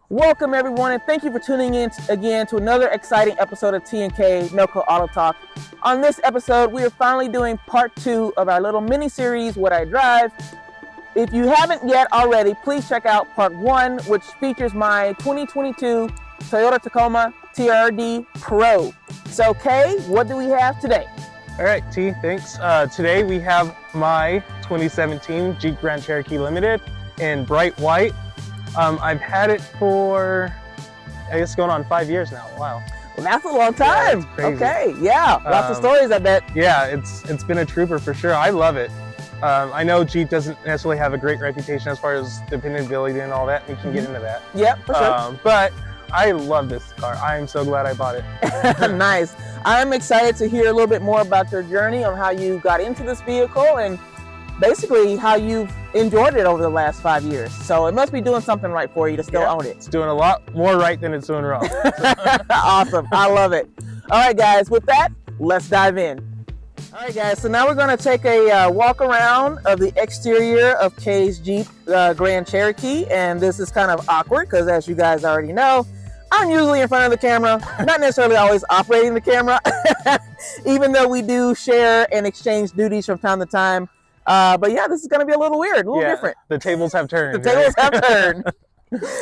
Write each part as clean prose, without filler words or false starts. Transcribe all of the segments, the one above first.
Welcome everyone, and thank you for tuning in again to another exciting episode of T&K NoCo Auto Talk. On this episode, we are finally doing part 2 of our little mini series, What I Drive. If you haven't yet already, please check out part 1, which features my 2022 Toyota Tacoma TRD Pro. So Kay, what do we have today? All right, T, thanks. Today we have my 2017 Jeep Grand Cherokee Limited in bright white. I've had it for, I guess, going on 5 years now. Wow. Well, that's a long time. Yeah, okay, yeah, lots of stories, I bet. Yeah, it's been a trooper for sure. I love it. I know Jeep doesn't necessarily have a great reputation as far as dependability and all that. We can get into that. Yep, for sure. But I love this car. I am so glad I bought it. Nice. I'm excited to hear a little bit more about your journey on how you got into this vehicle and basically how you've enjoyed it over the last 5 years. So it must be doing something right for you to still own it. It's doing a lot more right than it's doing wrong. Awesome. I love it. All right, guys, with that, let's dive in. All right, guys, so now we're going to take a walk around of the exterior of Kay's Jeep Grand Cherokee. And this is kind of awkward because, as you guys already know, I'm usually in front of the camera, not necessarily always operating the camera, even though we do share and exchange duties from time to time. But yeah, this is going to be a little weird, a little different. The tables have turned. The tables have turned.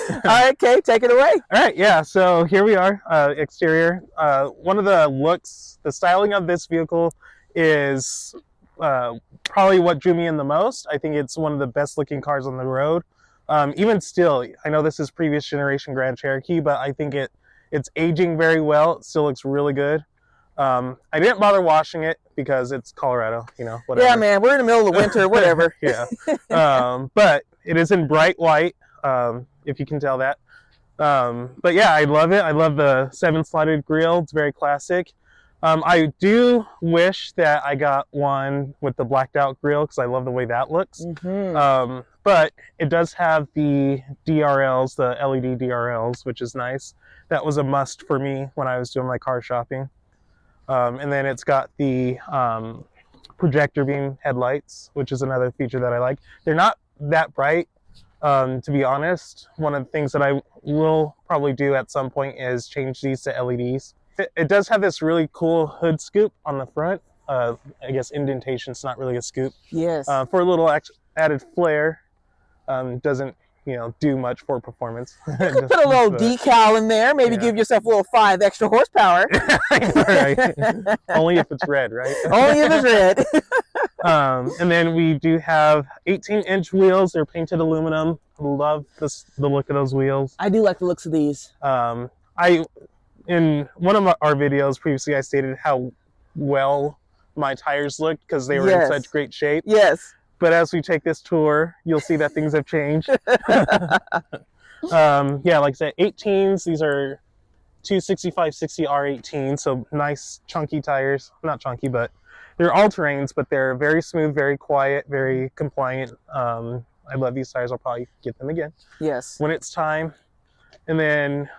All right, Kay, take it away. All right, yeah, so here we are, exterior. One of the looks, the styling of this vehicle is probably what drew me in the most. I think it's one of the best looking cars on the road. Even still, I know this is previous generation Grand Cherokee, but I think it's aging very well. It still looks really good. I didn't bother washing it because it's Colorado, you know, whatever. Yeah, man, we're in the middle of the winter, whatever. Yeah. But it is in bright white, if you can tell that. But yeah, I love it. I love the 7-slotted grille. It's very classic. I do wish that I got one with the blacked out grille because I love the way that looks. Mm-hmm. But it does have the DRLs, the LED DRLs, which is nice. That was a must for me when I was doing my car shopping. And then it's got the projector beam headlights, which is another feature that I like. They're not that bright, to be honest. One of the things that I will probably do at some point is change these to LEDs. It does have this really cool hood scoop on the front. I guess indentation's not really a scoop. Yes. For a little added flair. Doesn't, you know, do much for performance. You could put a little decal in there, maybe give yourself a little 5 extra horsepower. Right. Only if it's red, right? Only if it's red. And then we do have 18-inch wheels. They're painted aluminum. Love the look of those wheels. I do like the looks of these. In one of our videos previously, I stated how well my tires looked because they were in such great shape. Yes. But as we take this tour, you'll see that things have changed. Yeah, like I said, 18s. These are 265/60 R18, so nice chunky tires. Not chunky, but they're all-terrains, but they're very smooth, very quiet, very compliant. I love these tires. I'll probably get them again. Yes. When it's time. And then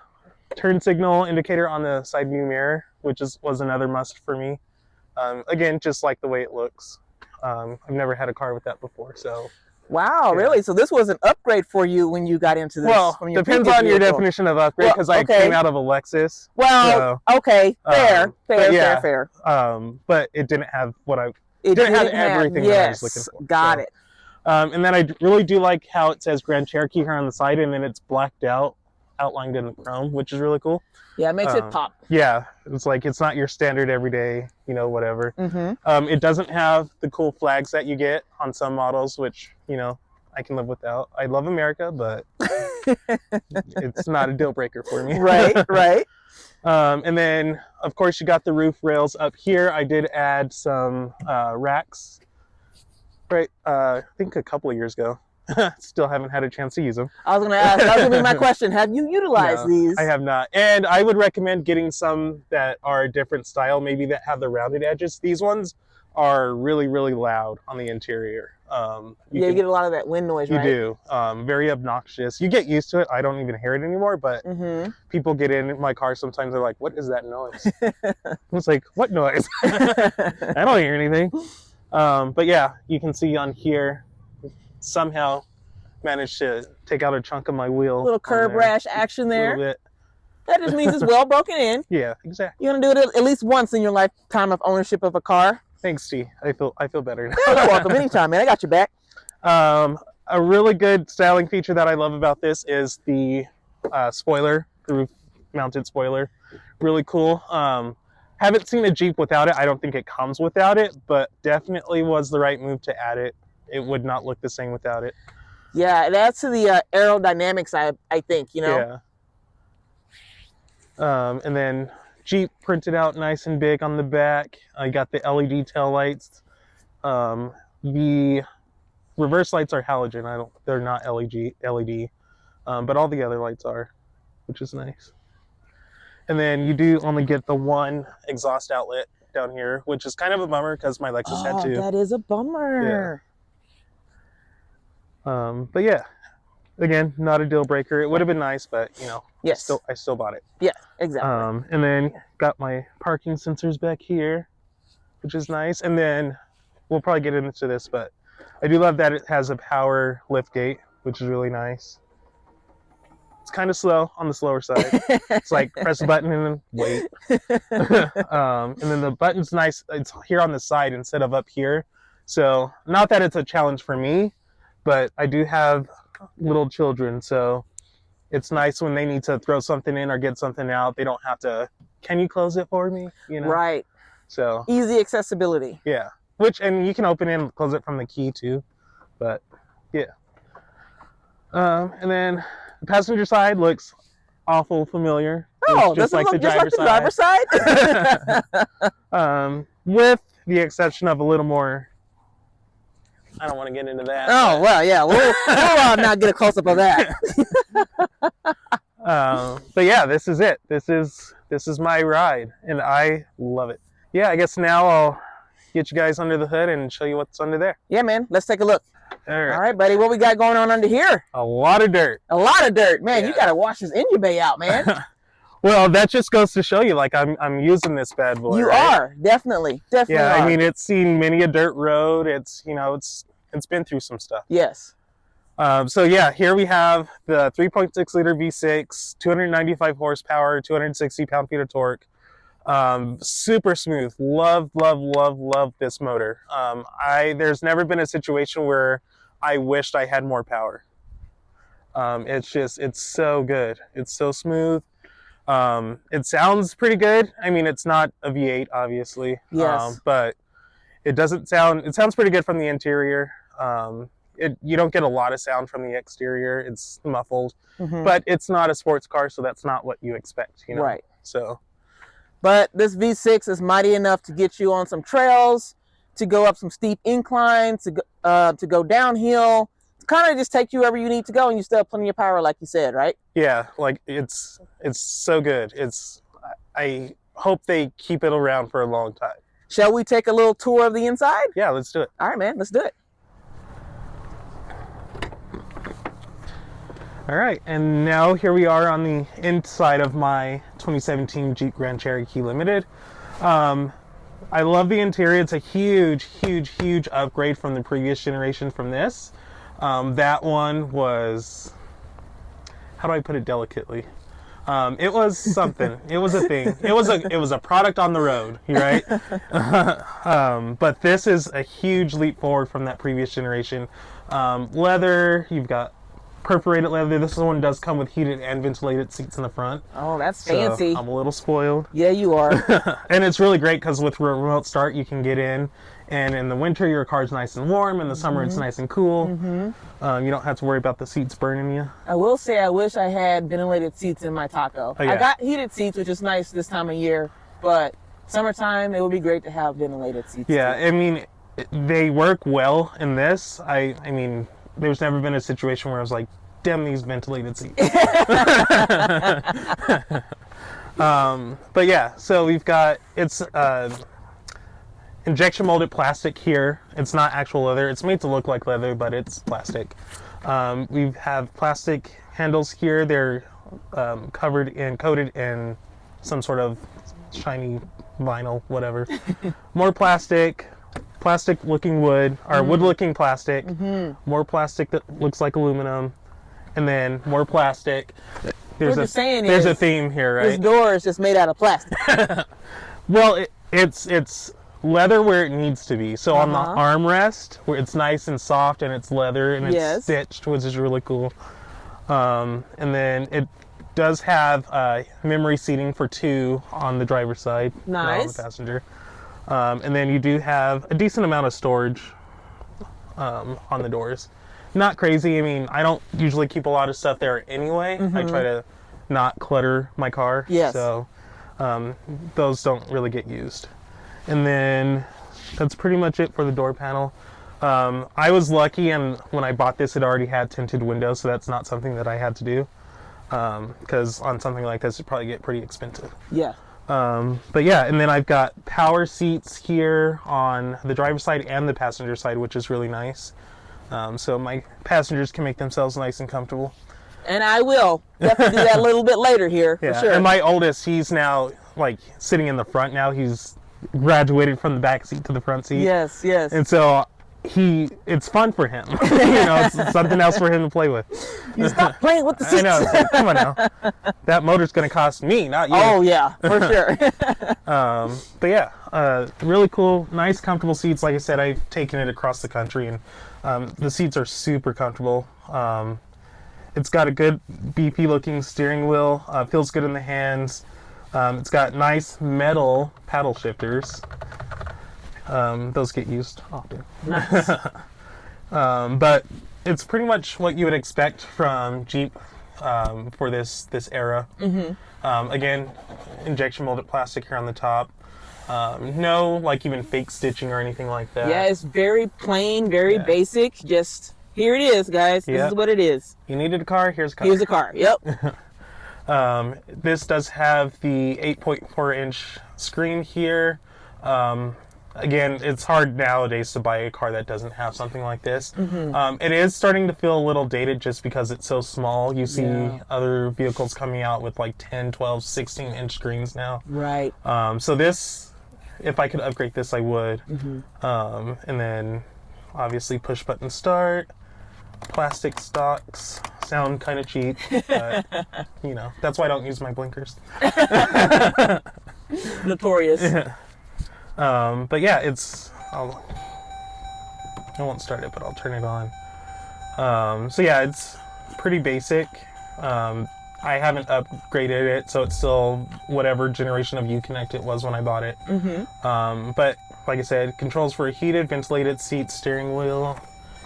turn signal indicator on the side view mirror, which was another must for me. Again, just like the way it looks. I've never had a car with that before, so. Wow, really? So this was an upgrade for you when you got into this? Well, depends on your definition of upgrade, because I came out of a Lexus. Well, so, okay, fair. But it didn't have didn't have everything that I was looking for. Got it. And then I really do like how it says Grand Cherokee here on the side, and then it's blacked out, outlined in the chrome, which is really cool. Yeah, it makes it pop. Yeah, it's like it's not your standard everyday, you know, whatever. Mm-hmm. It doesn't have the cool flags that you get on some models, which, you know, I can live without. I love America, but it's not a deal breaker for me. Right, right. And then, of course, you got the roof rails up here. I did add some racks, right, I think a couple of years ago. Still haven't had a chance to use them. I was going to ask, that was going to be my question. Have you utilized these? I have not. And I would recommend getting some that are a different style, maybe that have the rounded edges. These ones are really, really loud on the interior. You get a lot of that wind noise, right? You do. Very obnoxious. You get used to it. I don't even hear it anymore, but people get in my car sometimes, they're like, what is that noise? I was like, what noise? I don't hear anything. But yeah, you can see on here, somehow managed to take out a chunk of my wheel. A little curb rash action A there. little bit. That just means it's well broken in. Yeah, exactly. You're gonna do it at least once in your lifetime of ownership of a car. Thanks, T. I feel better now. Yeah, you're welcome. Anytime, man. I got your back. A really good styling feature that I love about this is the spoiler, the roof-mounted spoiler. Really cool. Haven't seen a Jeep without it. I don't think it comes without it, but definitely was the right move to add it. It would not look the same without it. Yeah, it adds to the aerodynamics, I think, you know? Yeah. And then Jeep printed out nice and big on the back. I got the LED tail lights. The reverse lights are halogen. They're not LED. But all the other lights are, which is nice. And then you do only get the one exhaust outlet down here, which is kind of a bummer because my Lexus had two. That is a bummer. Yeah. But yeah, again, not a deal breaker. It would have been nice, but you know, yes, I still bought it. Yeah, exactly. And then got my parking sensors back here, which is nice. And then we'll probably get into this, but I do love that it has a power lift gate, which is really nice. It's kind of slow on the slower side. It's like press a button and then wait. And then the button's nice. It's here on the side instead of up here. So not that it's a challenge for me, but I do have little children. So it's nice when they need to throw something in or get something out. They don't have to, can you close it for me? You know? Right. So easy accessibility. Yeah. And you can open it and close it from the key too. But yeah. And then the passenger side looks awful familiar. Oh, just like the driver's side? With the exception of a little more, I don't want to get into that. Oh, well, yeah. We'll not get a close-up of that. But yeah, this is it. This is my ride, and I love it. Yeah, I guess now I'll get you guys under the hood and show you what's under there. Yeah, man. Let's take a look. All right. All right, buddy. What we got going on under here? A lot of dirt. A lot of dirt. Man, Yeah. You got to wash this engine bay out, man. Well, that just goes to show you, like, I'm using this bad boy. You right? are. Definitely. Yeah, are. I mean, it's seen many a dirt road. It's, you know, it's been through some stuff. Yes. So yeah, here we have the 3.6 liter V6, 295 horsepower, 260 pound-feet of torque. Super smooth. Love this motor. There's never been a situation where I wished I had more power. It's so good. It's so smooth. It sounds pretty good. I mean, it's not a V8, obviously. Yes. But it sounds pretty good from the interior. You don't get a lot of sound from the exterior. It's muffled, but it's not a sports car, so that's not what you expect, you know? Right. So, but this V6 is mighty enough to get you on some trails, to go up some steep inclines, to go downhill, to kind of just take you wherever you need to go, and you still have plenty of power, like you said, right? Yeah, like it's so good. I hope they keep it around for a long time. Shall we take a little tour of the inside? Yeah, let's do it. All right, man, let's do it. All right, and now here we are on the inside of my 2017 Jeep Grand Cherokee Limited. I love the interior. It's a huge upgrade from the previous generation from this. That one was, how do I put it delicately? It was something. It was a thing. It was a product on the road, right? But this is a huge leap forward from that previous generation. Leather, you've got perforated leather. This one does come with heated and ventilated seats in the front. Oh, that's fancy. So I'm a little spoiled. Yeah, you are. And it's really great because with remote start, you can get in, and in the winter, your car's nice and warm. In the summer, it's nice and cool. You don't have to worry about the seats burning you. I will say I wish I had ventilated seats in my Taco. Oh, yeah. I got heated seats, which is nice this time of year, but summertime, it would be great to have ventilated seats. Yeah, too. I mean, they work well in this. I mean, there's never been a situation where I was like, damn these ventilated seats. But yeah, so we've got, it's injection molded plastic here. It's not actual leather. It's made to look like leather, but it's plastic. We have plastic handles here. They're coated in some sort of shiny vinyl, whatever. More plastic plastic looking wood, or wood looking plastic, more plastic that looks like aluminum, and then more plastic. There's a theme here, right? This door is just made out of plastic. Well, it's leather where it needs to be. So on the armrest, where it's nice and soft and it's leather and it's stitched, which is really cool. And then it does have memory seating for 2 on the driver's side, not on the passenger. And then you do have a decent amount of storage on the doors. Not crazy. I mean, I don't usually keep a lot of stuff there anyway. I try to not clutter my car. Yes. So those don't really get used. And then that's pretty much it for the door panel. I was lucky, and when I bought this, it already had tinted windows, so that's not something that I had to do. Because on something like this, it'd probably get pretty expensive. Yeah. But yeah, and then I've got power seats here on the driver's side and the passenger side, which is really nice. So my passengers can make themselves nice and comfortable. And I will definitely do that a little bit later here, for sure. And my oldest, he's now like sitting in the front now. He's graduated from the back seat to the front seat. Yes, yes. And so it's fun for him. It's something else for him to play with. You stop playing with the seats. I know. It's like, come on now. That motor's going to cost me, not you. Oh yeah, for sure. But yeah, really cool, nice, comfortable seats. Like I said, I've taken it across the country, and the seats are super comfortable. It's got a good beefy looking steering wheel. Feels good in the hands. It's got nice metal paddle shifters. Those get used often. Nice. But it's pretty much what you would expect from Jeep for this era. Again, injection molded plastic here on the top. No, like even fake stitching or anything like that. Yeah, it's very plain, very basic. Just here it is, guys. This is what it is. You needed a car. Here's a car. Here's a car. Yep. This does have the 8.4-inch screen here. Again, it's hard nowadays to buy a car that doesn't have something like this. It is starting to feel a little dated just because it's so small. You see other vehicles coming out with like 10, 12, 16-inch screens now. Right. So this, if I could upgrade this, I would. And then obviously push button start. Plastic stocks sound kind of cheap, but you know, that's why I don't use my blinkers. Notorious. But yeah, I won't start it, but I'll turn it on. So yeah, it's pretty basic. I haven't upgraded it, so it's still whatever generation of Uconnect it was when I bought it. But like I said, controls for a heated, ventilated seat,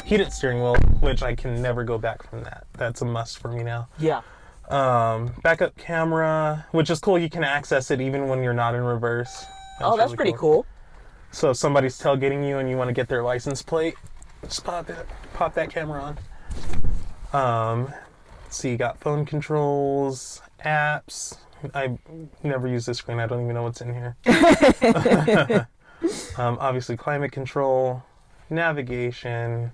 heated steering wheel, which I can never go back from that. That's a must for me now. Yeah. Backup camera, which is cool. You can access it even when you're not in reverse. That's really pretty cool. So if somebody's tailgating you and you want to get their license plate, just pop that camera on. So you got phone controls, apps. I never use this screen. I don't even know what's in here. Obviously climate control, navigation.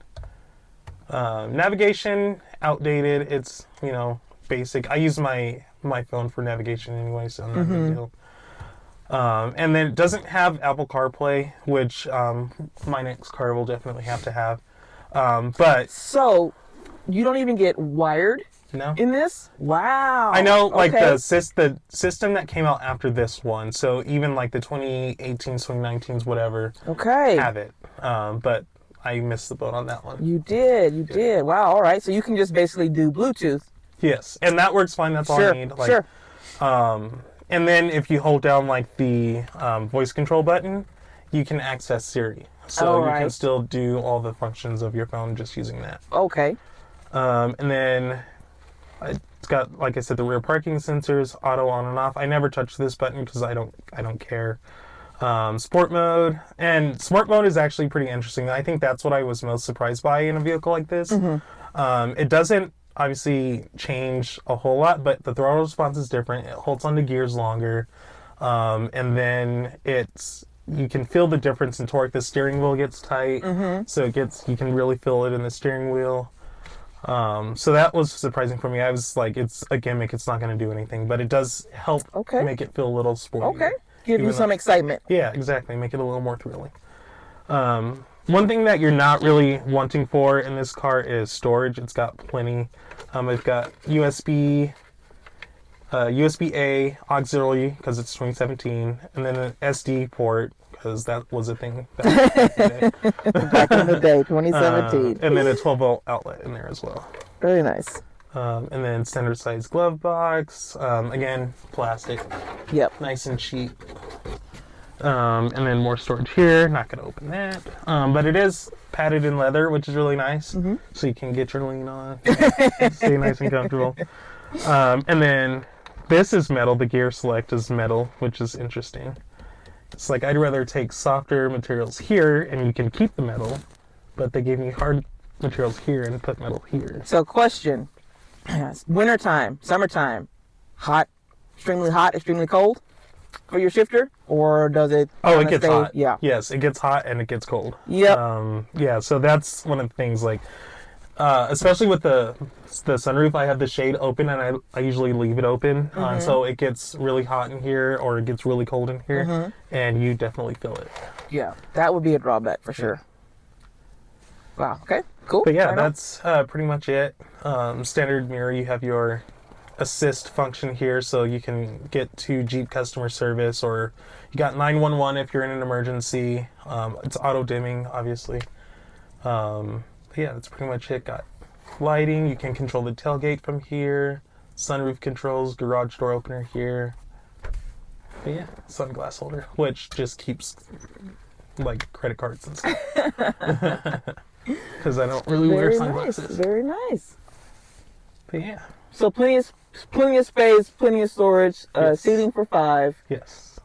Navigation, outdated. It's, basic. I use my phone for navigation anyway, so not a big deal. And then it doesn't have Apple CarPlay, which my next car will definitely have to have. But so you don't even get wired in this? Wow. I know, like the system that came out after this one. So even like the 2018s, 2019s, whatever. Have it. But I missed the boat on that one. You did. Wow. All right. So you can just basically do Bluetooth. Yes, and that works fine. That's all I need. Sure. And then if you hold down like the voice control button, you can access Siri. So you can still do all the functions of your phone just using that. Okay. And then it's got, like I said, the rear parking sensors, auto on and off. I never touch this button because I don't care. Sport mode, and sport mode is actually pretty interesting. I think that's what I was most surprised by in a vehicle like this. It doesn't obviously change a whole lot, but the throttle response is different. It holds onto gears longer, and then you can feel the difference in torque. The steering wheel gets tight, so you can really feel it in the steering wheel. So that was surprising for me. I was like, it's a gimmick. It's not going to do anything, but it does help make it feel a little sporty. Give you some excitement. Yeah, exactly. Make it a little more thrilling. One thing that you're not really wanting for in this car is storage. It's got plenty. I've got USB-A auxiliary because it's 2017, and then an SD port because that was a thing back in the day, 2017. and then a 12-volt outlet in there as well. Very nice. And then standard size glove box. Again, plastic. Yep. Nice and cheap. And then more storage here. Not going to open that. But it is padded in leather, which is really nice. Mm-hmm. So you can get your lean on. Stay nice and comfortable. And then this is metal. The gear select is metal, which is interesting. It's like I'd rather take softer materials here, and you can keep the metal. But they gave me hard materials here and put metal here. So question. Wintertime, summertime, hot, extremely cold for your shifter, or does it? Oh, it gets hot. Yeah. Yes, it gets hot and it gets cold. Yep. Yeah. So that's one of the things. Like, especially with the sunroof, I have the shade open and I usually leave it open, so it gets really hot in here or it gets really cold in here, and you definitely feel it. Yeah, that would be a drawback for sure. Wow. Okay. Cool. But yeah, that's pretty much it. Standard mirror, you have your assist function here, so you can get to Jeep customer service, or you got 911 if you're in an emergency. It's auto dimming, obviously. But yeah, that's pretty much it. Got lighting. You can control the tailgate from here. Sunroof controls, garage door opener here. But yeah, sunglass holder, which just keeps like credit cards and stuff. Because I don't really wear sunglasses. Very nice. But yeah. So plenty of space, plenty of storage, Yes. seating for 5. Yes.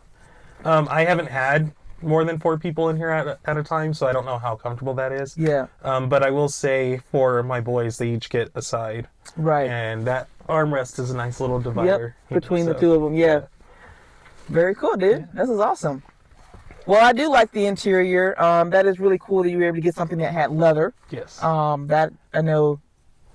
I haven't had more than 4 people in here at a time, so I don't know how comfortable that is. Yeah. But I will say for my boys, they each get a side. Right. And that armrest is a nice little divider. Between the two of them, yeah. Very cool, dude. Yeah. This is awesome. Well, I do like the interior. That is really cool that you were able to get something that had leather. Yes. That I know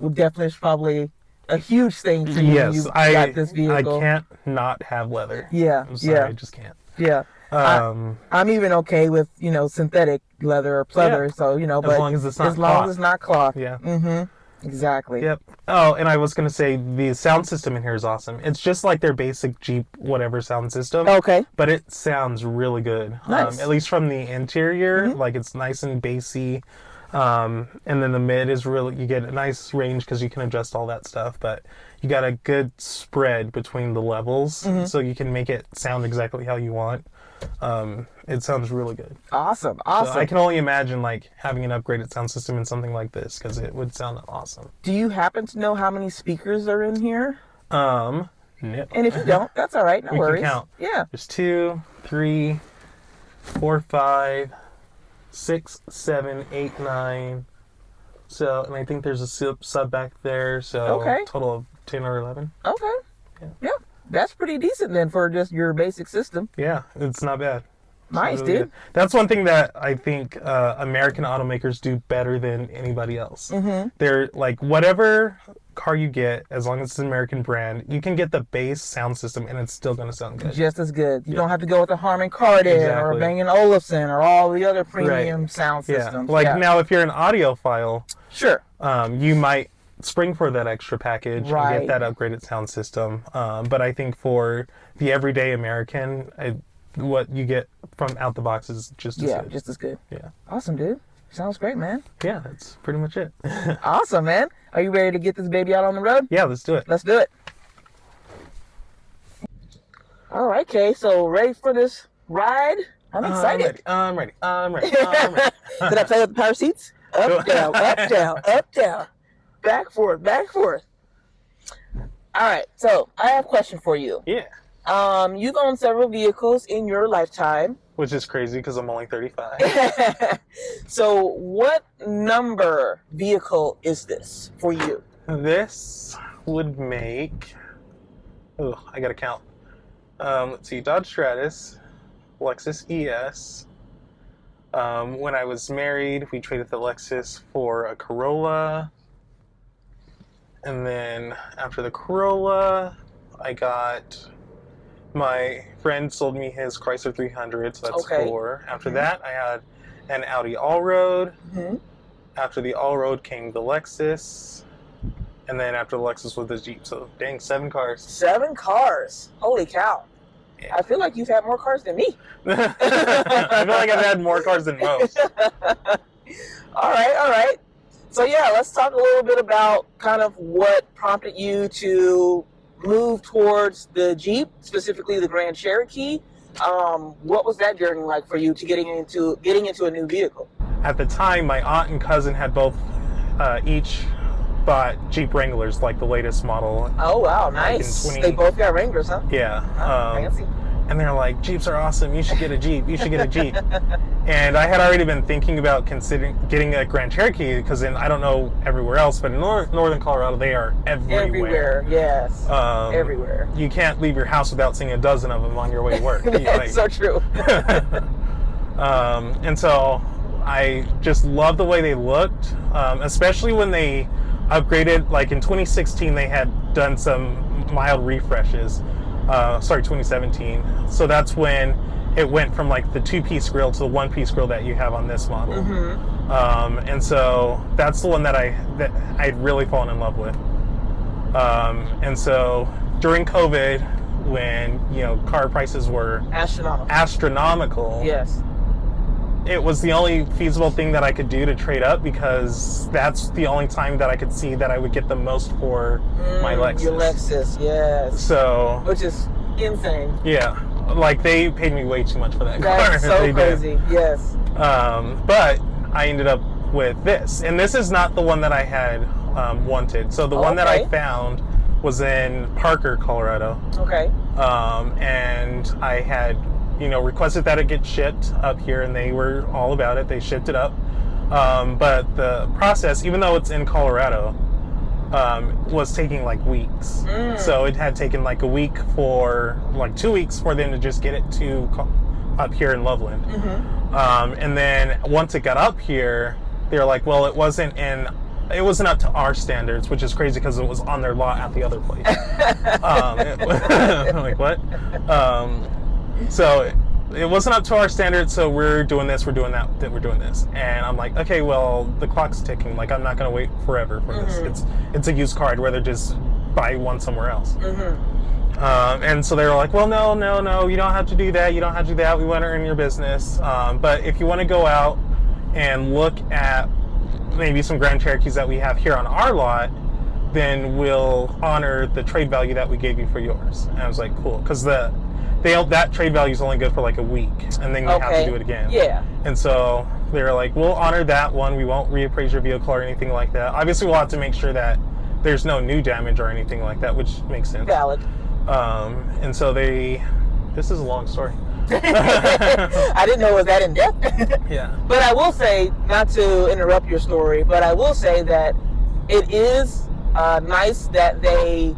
would definitely is probably a huge thing for you. Yes, when you got this vehicle. I can't not have leather. Yeah. I'm sorry, I just can't. Yeah. I'm even okay with, synthetic leather or pleather, so, but as long as it's not as long cloth. as it's not cloth. Yeah. Mm-hmm. Exactly. Yep. Oh, and I was going to say the sound system in here is awesome. It's just like their basic Jeep whatever sound system. Okay. But it sounds really good. Nice. At least from the interior, like it's nice and bassy. And then the mid is really, you get a nice range because you can adjust all that stuff, but you got a good spread between the levels, so you can make it sound exactly how you want. It sounds really good. Awesome. So I can only imagine like having an upgraded sound system in something like this because it would sound awesome. Do you happen to know how many speakers are in here? No. And if you don't, that's all right. No worries. Can count. Yeah. There's 2, 3, 4, 5, 6, 7, 8, 9. So, and I think there's a sub back there. So, total of 10 or 11. Okay. Yeah. That's pretty decent then for just your basic system. Yeah, it's not bad. Nice, really dude. Good. That's one thing that I think American automakers do better than anybody else. They're like, whatever car you get, as long as it's an American brand, you can get the base sound system and it's still going to sound good. Just as good. You don't have to go with a Harman Kardon or a Bang & Olufsen or all the other premium sound systems. Now, if you're an audiophile, sure, you might spring for that extra package right. and get that upgraded sound system. But I think for the everyday American, what you get from out the box is just as good. Yeah, just as good. Yeah. Awesome, dude. Sounds great, man. Yeah, that's pretty much it. Awesome, man. Are you ready to get this baby out on the road? Yeah, let's do it. Let's do it. All right, Kay. So ready for this ride? I'm excited. I'm ready. Did I play with the power seats? Up, down, up, down, up, down. Back, forth, back, forth. All right. So I have a question for you. Yeah. You've owned several vehicles in your lifetime. Which is crazy because I'm only 35. So what number vehicle is this for you? This would make... Oh, I gotta count. Let's see. Dodge Stratus, Lexus ES. When I was married, we traded the Lexus for a Corolla. And then after the Corolla, I got... My friend sold me his Chrysler 300, so that's 4. After that, I had an Audi Allroad. Mm-hmm. After the Allroad came the Lexus. And then after the Lexus was the Jeep. So, dang, 7 cars. 7 cars. Holy cow. Yeah. I feel like you've had more cars than me. I feel like I've had more cars than most. All right. So yeah, let's talk a little bit about kind of what prompted you to move towards the Jeep, specifically the Grand Cherokee. What was that journey like for you to getting into a new vehicle? At the time, my aunt and cousin had both each bought Jeep Wranglers, like the latest model. Oh wow, nice. Like They both got Wranglers, huh? Yeah. Fancy. And they're like, Jeeps are awesome. You should get a Jeep. You should get a Jeep. And I had already been thinking about considering getting a Grand Cherokee because I don't know everywhere else, but in northern Colorado, they are everywhere. Everywhere, yes. Everywhere. You can't leave your house without seeing a dozen of them on your way to work. That's so true. And so I just love the way they looked, especially when they upgraded. Like in 2016, they had done some mild refreshes. 2017. So that's when it went from like the 2-piece grill to the 1-piece grill that you have on this model. Mm-hmm. And so that's the one that I'd really fallen in love with. And so during COVID, when car prices were astronomical, yes, it was the only feasible thing that I could do to trade up because that's the only time that I could see that I would get the most for my Lexus. Your Lexus, yes. So, which is insane. Yeah, like they paid me way too much for that car. That's so crazy. Yes. But I ended up with this, and this is not the one that I had wanted. So the one that I found was in Parker, Colorado. Okay. And I had requested that it get shipped up here, and they were all about it. They shipped it up. But the process, even though it's in Colorado, was taking like weeks. So it had taken like a week like 2 weeks for them to just get it to up here in Loveland. Mm-hmm. And then once it got up here, they were like, well, it wasn't up to our standards, which is crazy because it was on their lot at the other place. I'm like, what? So it wasn't up to our standards, so we're doing this, we're doing that, we're doing this. And I'm like, okay, well, the clock's ticking. Like, I'm not going to wait forever for this. It's a used car. I'd rather just buy one somewhere else. And so they were like, well, no, you don't have to do that. You don't have to do that. We want to earn your business. But if you want to go out and look at maybe some Grand Cherokees that we have here on our lot, then we'll honor the trade value that we gave you for yours. And I was like, cool, because that trade value is only good for like a week, and then you have to do it again. Yeah. And so they were like, we'll honor that one. We won't reappraise your vehicle or anything like that. Obviously, we'll have to make sure that there's no new damage or anything like that, which makes sense. Valid. And so this is a long story. I didn't know it was that in depth. Yeah. But I will say, not to interrupt your story, but I will say that it is nice that they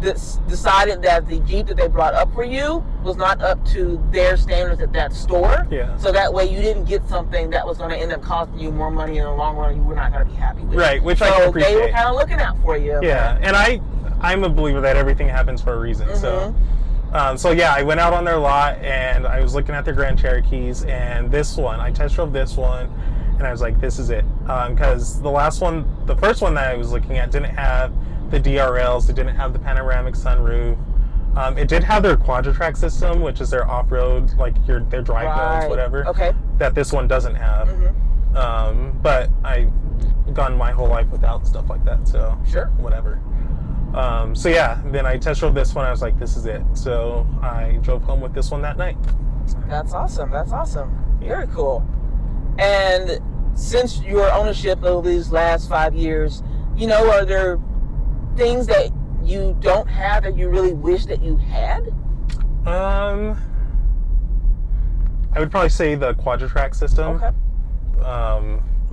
decided that the Jeep that they brought up for you was not up to their standards at that store. Yeah. So that way you didn't get something that was going to end up costing you more money in the long run. You were not going to be happy with. Right, which so I can appreciate. They were kind of looking out for you. Yeah, and I'm a believer that everything happens for a reason. So yeah, I went out on their lot and I was looking at their Grand Cherokees, and I test drove this one, and I was like, this is it. Because the first one that I was looking at didn't have the DRLs, it didn't have the panoramic sunroof. It did have their quadra-track system, which is their off-road, like their drive modes, whatever. Okay. That this one doesn't have. But I've gone my whole life without stuff like that, so sure, whatever. So yeah, then I test drove this one. I was like, this is it. So I drove home with this one that night. That's awesome. Yeah. Very cool. And since your ownership of these last 5 years, are there things that you don't have that you really wish that you had? I would probably say the quadra-track system. Okay.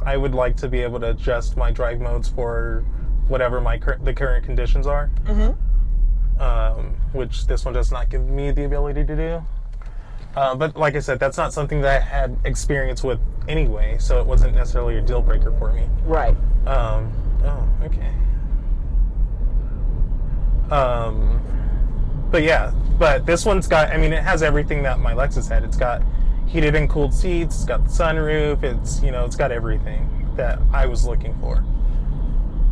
I would like to be able to adjust my drive modes for whatever the current conditions are. Which this one does not give me the ability to do. But like I said, that's not something that I had experience with anyway, so it wasn't necessarily a deal breaker for me. Right. Okay. But yeah, this one's got, it has everything that my Lexus had. It's got heated and cooled seats. It's got the sunroof. It's, you know, it's got everything that I was looking for.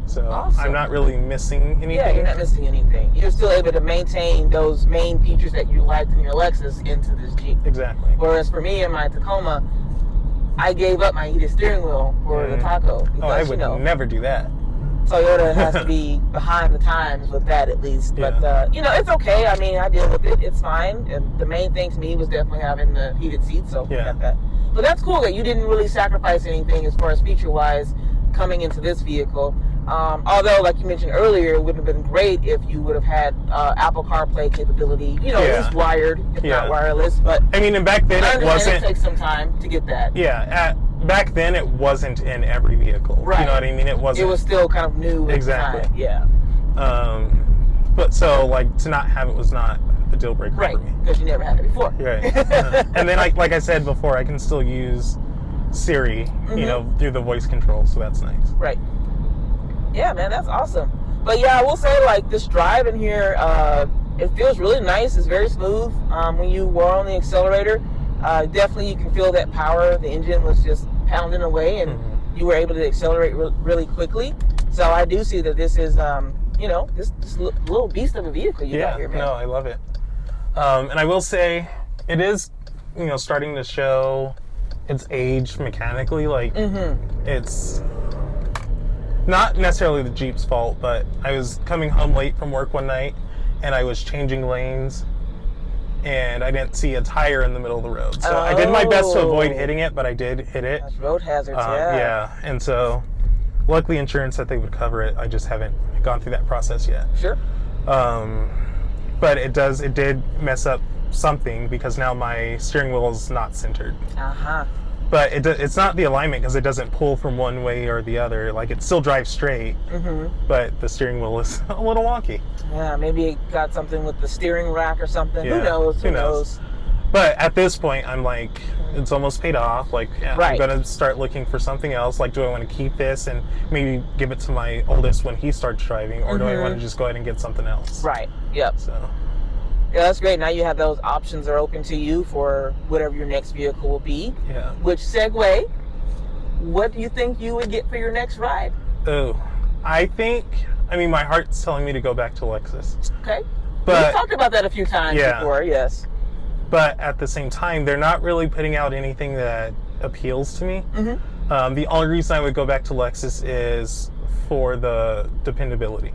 So Awesome. I'm not really missing anything. Yeah, you're not missing anything. You're still able to maintain those main features that you liked in your Lexus into this Jeep. Exactly. Whereas for me in my Tacoma, I gave up my heated steering wheel for the Taco. Because, I would never do that. Toyota has to be behind the times with that at least. Yeah. But, you know, it's okay. I mean, I deal with it. It's fine. And the main thing to me was definitely having the heated seats. So we got that. But that's cool that you didn't really sacrifice anything as far as feature-wise coming into this vehicle. Although, like you mentioned earlier, it would have been great if you would have had Apple CarPlay capability, you know, at least wired, if not wireless. But I mean, and back then it wasn't. It takes some time to get that. Yeah, back then it wasn't in every vehicle. Right. You know what I mean? It wasn't. It was still kind of new. Exactly. At the time. Yeah. But so like to not have it was not a deal breaker for me. Because you never had it before. Right. And then like I said before, I can still use Siri, you know, through the voice control, so that's nice. Right. Yeah, man, that's awesome. But yeah, I will say, like, this drive in here, it feels really nice. It's very smooth. When you were on the accelerator, definitely you can feel that power. The engine was just pounding away, and you were able to accelerate really quickly. So I do see that this is, you know, this little beast of a vehicle you got here, man. No, I love it. And I will say, it is, you know, starting to show its age mechanically. Like, it's not necessarily the Jeep's fault, but I was coming home late from work one night, and I was changing lanes, and I didn't see a tire in the middle of the road. So I did my best to avoid hitting it, but I did hit it. That's road hazards, Yeah, and so luckily insurance said they would cover it. I just haven't gone through that process yet. Sure. But it did mess up something because now my steering wheel is not centered. But it's not the alignment because it doesn't pull from one way or the other. Like, it still drives straight, but the steering wheel is a little wonky. Yeah, maybe it got something with the steering rack or something. Yeah. Who knows? Who knows? But at this point, I'm like, it's almost paid off. Like, I'm going to start looking for something else. Like, do I want to keep this and maybe give it to my oldest when he starts driving? Or do I want to just go ahead and get something else? Right. Yep. So. Yeah, that's great. Now you have those options are open to you for whatever your next vehicle will be. Yeah. Which segue, what do you think you would get for your next ride? Oh, I mean, my heart's telling me to go back to Lexus. Okay. But, we've talked about that a few times before, yes. But at the same time, they're not really putting out anything that appeals to me. The only reason I would go back to Lexus is for the dependability.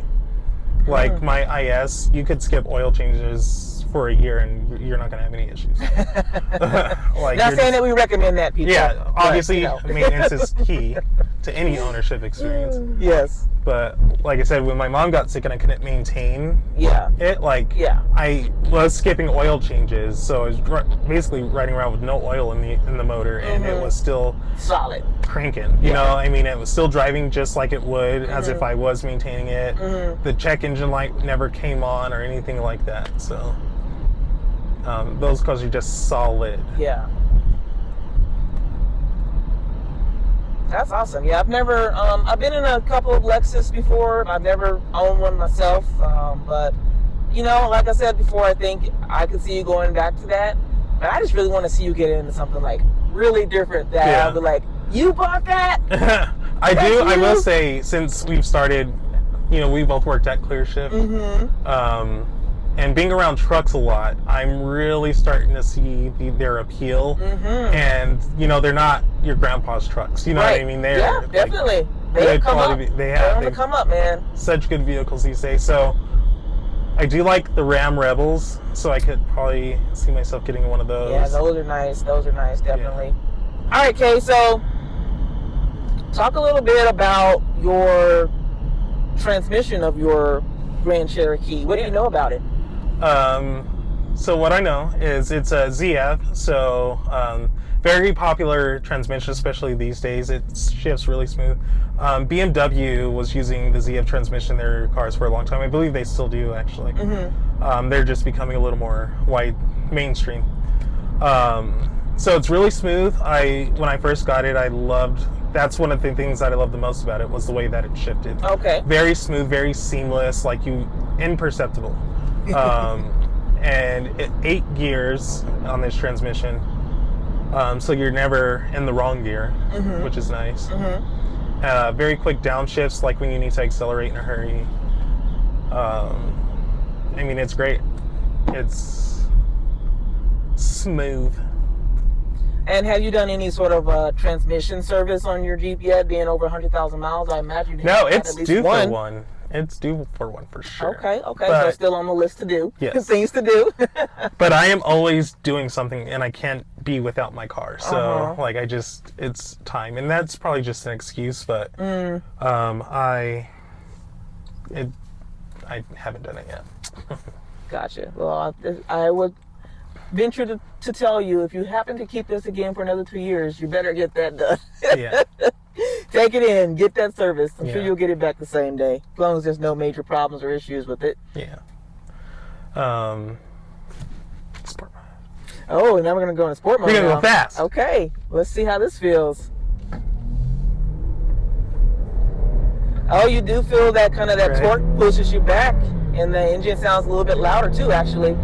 Like my IS, you could skip oil changes for a year and you're not going to have any issues. Like, not saying that we recommend that, people. Yeah, obviously maintenance is key to any ownership experience. Yes. But like I said, when my mom got sick and I couldn't maintain it, like I was skipping oil changes, so I was basically riding around with no oil in the motor, and it was still solid, cranking. You know, I mean, it was still driving just like it would as if I was maintaining it. The check engine light never came on or anything like that. So those cars are just solid. Yeah. That's awesome. Yeah, I've never, I've been in a couple of Lexus before. I've never owned one myself. But, you know, like I said before, I think I could see you going back to that. But I just really want to see you get into something like really different that I'll be like, you bought that? I do. I will say, since we've started, you know, we both worked at Clear Shift. And being around trucks a lot, I'm really starting to see their appeal. And, you know, they're not your grandpa's trucks. You know what I mean? They're definitely. They've on the come up, man. Such good vehicles these days. So I do like the Ram Rebels, so I could probably see myself getting one of those. Yeah, those are nice. Those are nice, definitely. All right, Kay, so talk a little bit about your transmission of your Grand Cherokee. What do you know about it? So what I know is it's a ZF, so very popular transmission, especially these days. It shifts really smooth. BMW was using the ZF transmission in their cars for a long time. I believe they still do, actually. They're just becoming a little more mainstream. So it's really smooth. When I first got it, that's one of the things that I loved the most about it, was the way that it shifted. Okay. Very smooth, very seamless, imperceptible. And 8 gears on this transmission. so you're never in the wrong gear, which is nice. Very quick downshifts, like when you need to accelerate in a hurry. I mean, it's great. It's smooth. And have you done any sort of transmission service on your Jeep yet, being over 100,000 miles? I imagine you No, have it's at least due one. for one. It's due for one for sure. Okay, But, so still on the list to do. Yes. Things to do. But I am always doing something, and I can't be without my car. So, like, it's time. And that's probably just an excuse, but I haven't done it yet. Gotcha. Well, I would venture to tell you, if you happen to keep this again for another 3 years, you better get that done. Yeah. Take it in, get that service. I'm sure Yeah. you'll get it back the same day, as long as there's no major problems or issues with it. Yeah. Sport mode. Oh, and now we're gonna go into sport mode. We're gonna now. go fast. Okay, let's see how this feels. Oh, you do feel that kind of that Right. torque pushes you back, and the engine sounds a little bit louder too, actually.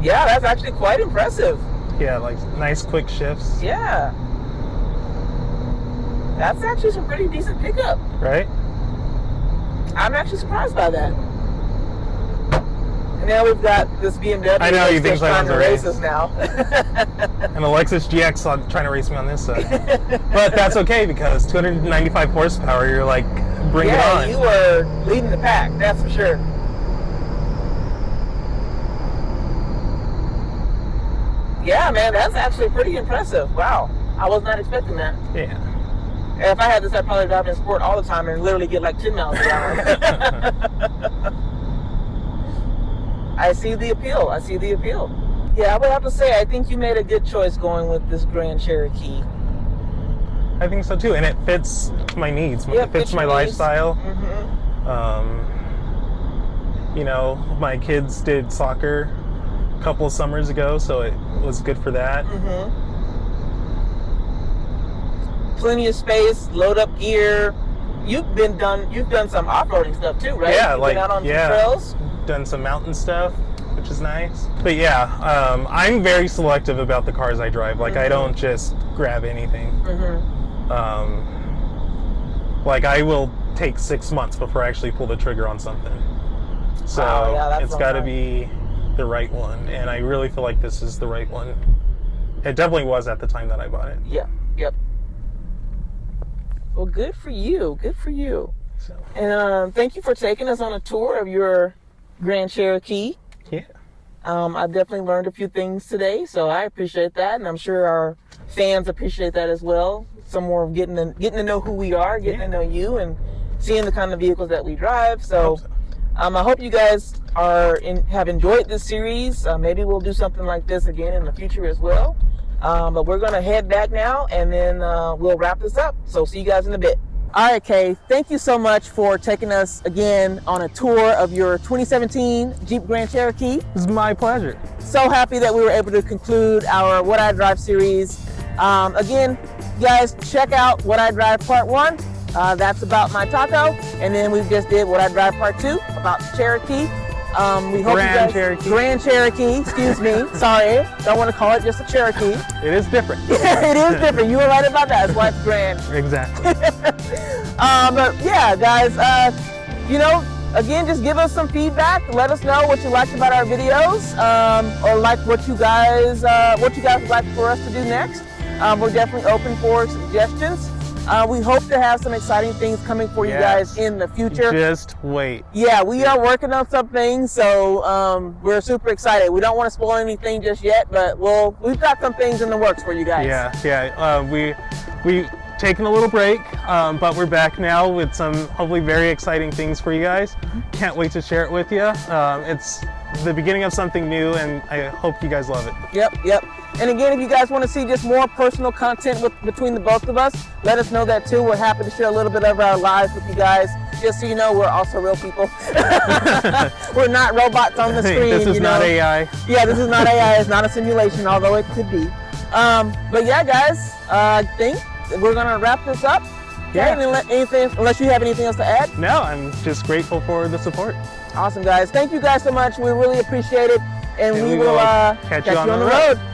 Yeah, that's actually quite impressive. Yeah, like nice quick shifts. Yeah. That's actually some pretty decent pickup. Right? I'm actually surprised by that. And now we've got this BMW I know, you that's think I trying to was race race. us now. And Lexus GX trying to race me on this side. But that's okay, because 295 horsepower, you're like, bring it on. You were leading the pack, that's for sure. Yeah, man, that's actually pretty impressive. Wow, I was not expecting that. Yeah. If I had this, I'd probably drive in sport all the time and literally get like 10 miles an hour. I see the appeal. I see the appeal. Yeah, I would have to say, I think you made a good choice going with this Grand Cherokee. I think so too, and it fits my needs. Yeah, It fits my your needs. lifestyle. Mm-hmm. You know, my kids did soccer a couple of summers ago, so it was good for that. Mm-hmm. Plenty of space, load up gear. You've done some off-roading stuff too, right? Yeah, You've like been out on some trails. Done some mountain stuff, which is nice. But yeah, I'm very selective about the cars I drive. Like, I don't just grab anything. Like, I will take 6 months before I actually pull the trigger on something. So Wow, yeah, that's it's got to be the right one, and I really feel like this is the right one. It definitely was at the time that I bought it. Yeah. Yep. Well, good for you. Good for you. So And thank you for taking us on a tour of your Grand Cherokee. yeah, I definitely learned a few things today, so I appreciate that, and I'm sure our fans appreciate that as well. Some more of getting to know who we are, getting to know you, and seeing the kind of vehicles that we drive. So, I hope you guys have enjoyed this series. Maybe we'll do something like this again in the future as well. But we're gonna head back now, and then we'll wrap this up. So see you guys in a bit. All right, Kay, thank you so much for taking us again on a tour of your 2017 Jeep Grand Cherokee. it was my pleasure. So happy that we were able to conclude our What I Drive series. Again, guys, check out What I Drive Part 1. That's about my Taco. And then we just did What I Drive Part 2 about the Cherokee. We hope Grand Cherokee. Grand Cherokee, excuse me. Sorry, don't want to call it just a Cherokee. It is different. It is different. You were right about that. That's why it's grand. Exactly. But yeah, guys, again, just give us some feedback. Let us know what you liked about our videos, or like what you guys would like for us to do next. We're definitely open for suggestions. We hope to have some exciting things coming for you guys in the future. Just wait. Yeah, we are working on some things, so we're super excited. We don't want to spoil anything just yet, but we've got some things in the works for you guys. Yeah. We taken a little break, but we're back now with some hopefully very exciting things for you guys. Can't wait to share it with you. It's the beginning of something new, and I hope you guys love it. Yep. And again, if you guys want to see just more personal content between the both of us, let us know that too. We're happy to share a little bit of our lives with you guys. Just so you know, we're also real people. We're not robots on the screen. This is not AI. Yeah, this is not AI. It's not a simulation, although it could be. But yeah, guys, I think we're gonna wrap this up. Yeah. Unless you have anything else to add. No, I'm just grateful for the support. Awesome, guys. Thank you guys so much. We really appreciate it. and we will catch you on the road.